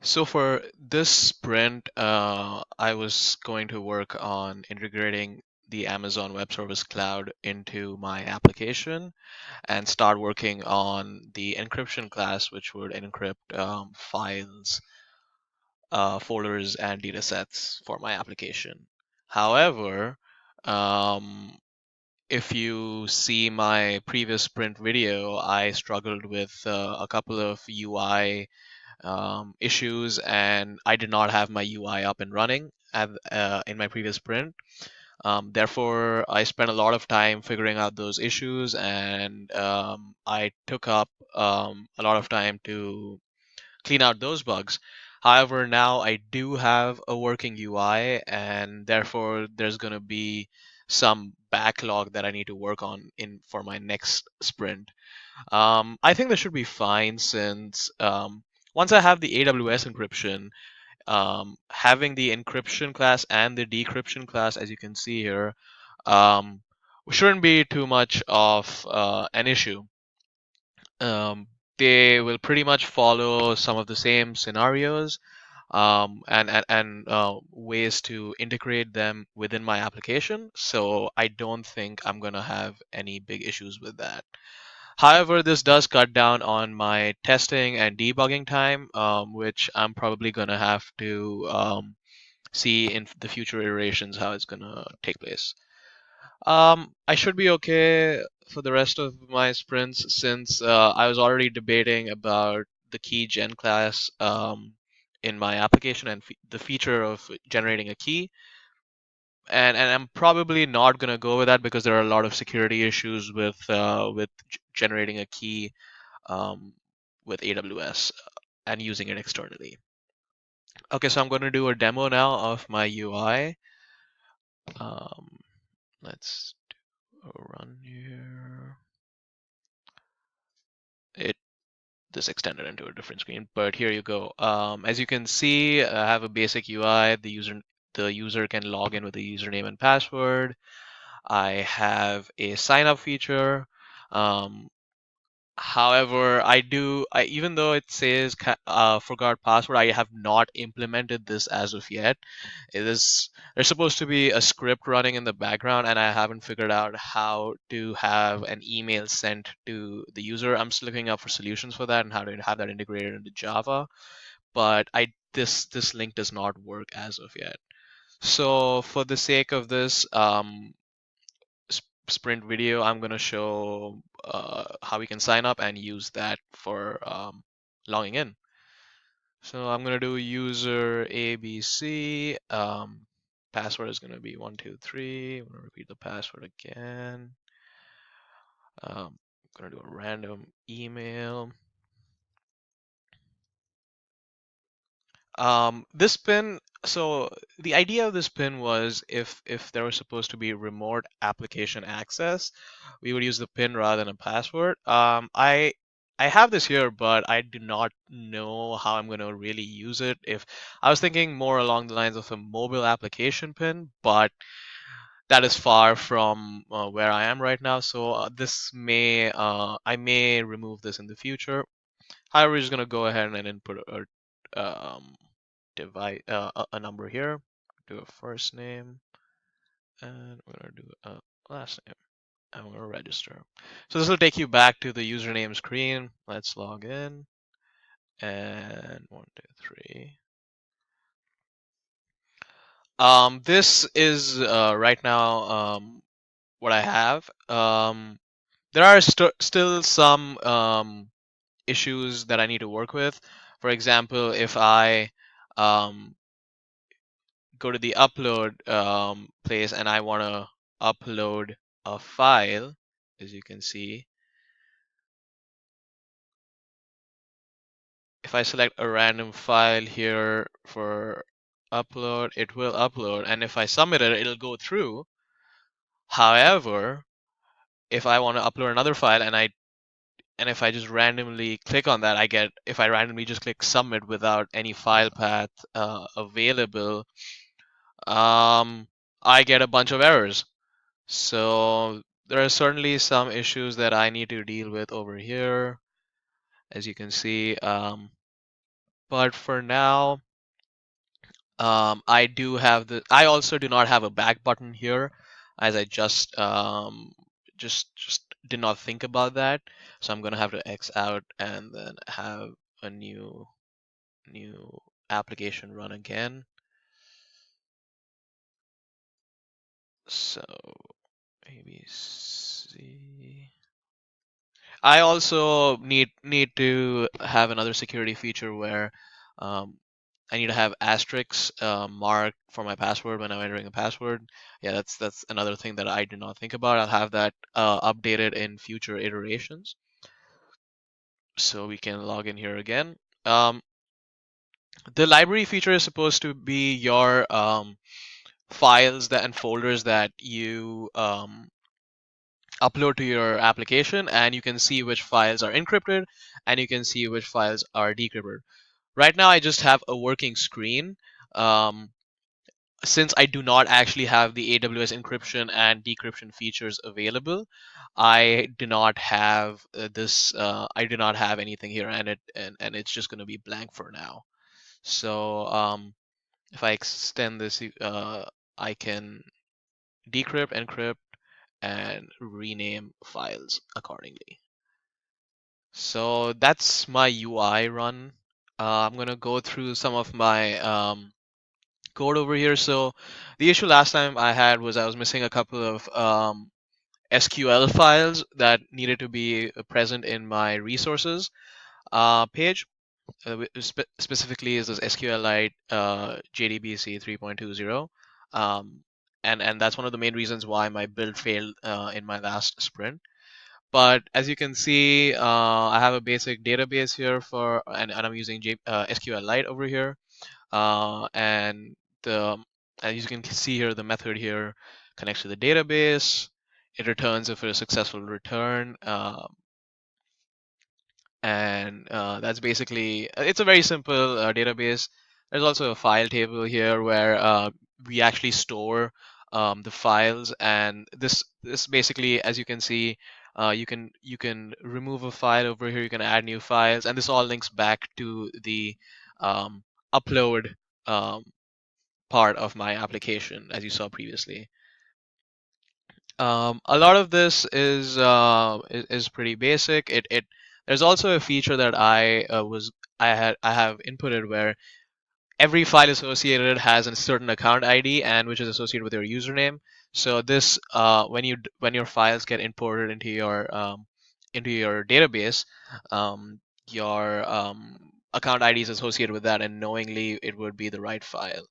So for this sprint, I was going to work on integrating the Amazon Web Service Cloud into my application and start working on the encryption class, which would encrypt files, folders, and data sets for my application. However, um, if you see my previous sprint video, I struggled with a couple of UI issues, and I did not have my UI up and running in my previous sprint. Therefore, I spent a lot of time figuring out those issues, and I took up a lot of time to clean out those bugs. However, now I do have a working UI, and therefore there's going to be some backlog that I need to work on in for my next sprint. I think this should be fine since once I have the AWS encryption, having the encryption class and the decryption class, as you can see here, um, shouldn't be too much of an issue. Um, they will pretty much follow some of the same scenarios and ways to integrate them within my application. So I don't think I'm going to have any big issues with that. However, this does cut down on my testing and debugging time, which I'm probably going to have to see in the future iterations how it's going to take place. I should be okay for the rest of my sprints since I was already debating about the key gen class in my application and the feature of generating a key. And I'm probably not going to go with that because there are a lot of security issues with generating a key um, with AWS and using it externally. Okay, so I'm going to do a demo now of my UI. Um, let's do a run here. It This extended into a different screen, but here you go. As you can see, I have a basic UI. The user can log in with a username and password. I have a sign up feature. Um, However, even though it says forgot password, I have not implemented this as of yet. There's supposed to be a script running in the background, and I haven't figured out how to have an email sent to the user. I'm still looking up for solutions for that and how to have that integrated into Java. But this link does not work as of yet. So for the sake of this, sprint video, I'm going to show how we can sign up and use that for logging in. So I'm going to do user ABC. Password is going to be 123. I'm going to repeat the password again. I'm going to do a random email. This pin, so the idea of this pin was if there was supposed to be remote application access, we would use the pin rather than a password. I have this here, but I do not know how I'm going to really use it. If I was thinking more along the lines of a mobile application pin, but that is far from where I am right now. So I may remove this in the future. However, we're just going to go ahead and input divide a number here. Do a first name, and we're gonna do a last name. I'm gonna register. So this will take you back to the username screen. Let's log in, and 1, 2, 3. This is right now what I have. There are still some issues that I need to work with. For example, if I um, go to the upload place and I want to upload a file, as you can see, if I select a random file here for upload, it will upload. And if I submit it, it'll go through. However, if I want to upload another file and if I just randomly click on that, if I randomly just click submit without any file path available, um, I get a bunch of errors. So there are certainly some issues that I need to deal with over here, as you can see. But for now, I also do not have a back button here, as I just did not think about that. So I'm gonna have to X out and then have a new application run again. So ABC. I also need to have another security feature where um, I need to have asterisks marked for my password when I'm entering a password. Yeah, that's another thing that I did not think about. I'll have that updated in future iterations. So we can log in here again. The library feature is supposed to be your files that and folders that you upload to your application, and you can see which files are encrypted and you can see which files are decrypted. Right now I just have a working screen. um, since I do not actually have the AWS encryption and decryption features available, I do not have I do not have anything here, and it's just going to be blank for now. So if I extend this, I can decrypt, encrypt, and rename files accordingly. So that's my UI run. I'm gonna go through some of my code over here. So the issue last time I had was I was missing a couple of SQL files that needed to be present in my resources page. Specifically, is this SQLite JDBC 3.20. Um, and that's one of the main reasons why my build failed in my last sprint. But as you can see, I have a basic database here and I'm using SQLite over here. And the as you can see here, the method here connects to the database. It returns if a successful return, and that's basically it's a very simple database. There's also a file table here where we actually store the files, and this basically, as you can see, you can remove a file over here, you can add new files, and this all links back to the um, upload um, part of my application, as you saw previously. A lot of this is pretty basic. It There's also a feature that I have inputted where every file associated has a certain account ID and which is associated with your username. So this when your files get imported into your database, your account ID is associated with that, and knowingly it would be the right file.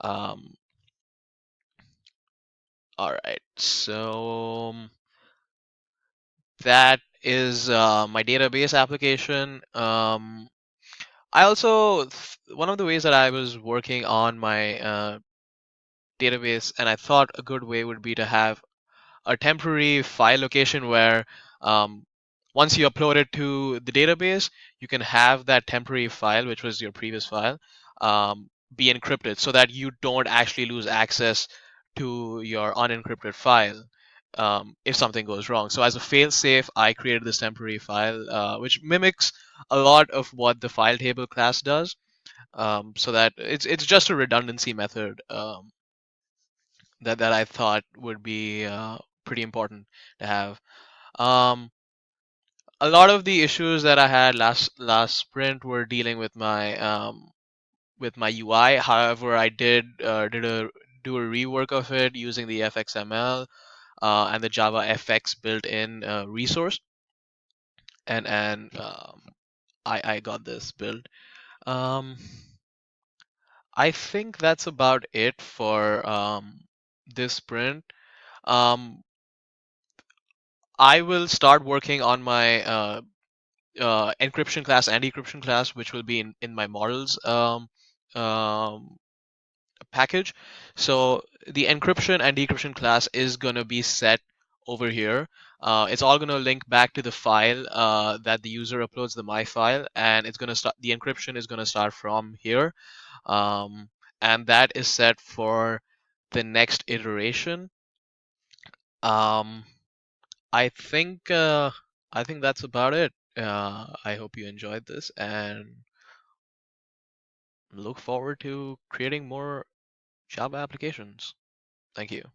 Um, all right, so that is my database application. I also one of the ways that I was working on my database, and I thought a good way would be to have a temporary file location where um, once you upload it to the database, you can have that temporary file, which was your previous file, be encrypted so that you don't actually lose access to your unencrypted file if something goes wrong. So as a fail-safe, I created this temporary file, which mimics a lot of what the file table class does. So that it's just a redundancy method that I thought would be pretty important to have. Um, a lot of the issues that I had last sprint were dealing with my UI. However, I did a do a rework of it using the FXML and the Java FX built-in resource, and I got this build. Um, I think that's about it for this sprint. Um, I will start working on my encryption class and decryption class, which will be in my models um, package. So the encryption and decryption class is going to be set over here. It's all going to link back to the file that the user uploads, the my file, and it's going to start. The encryption is going to start from here, um, and that is set for the next iteration. Um, I think I think that's about it. I hope you enjoyed this, and look forward to creating more Java applications. Thank you.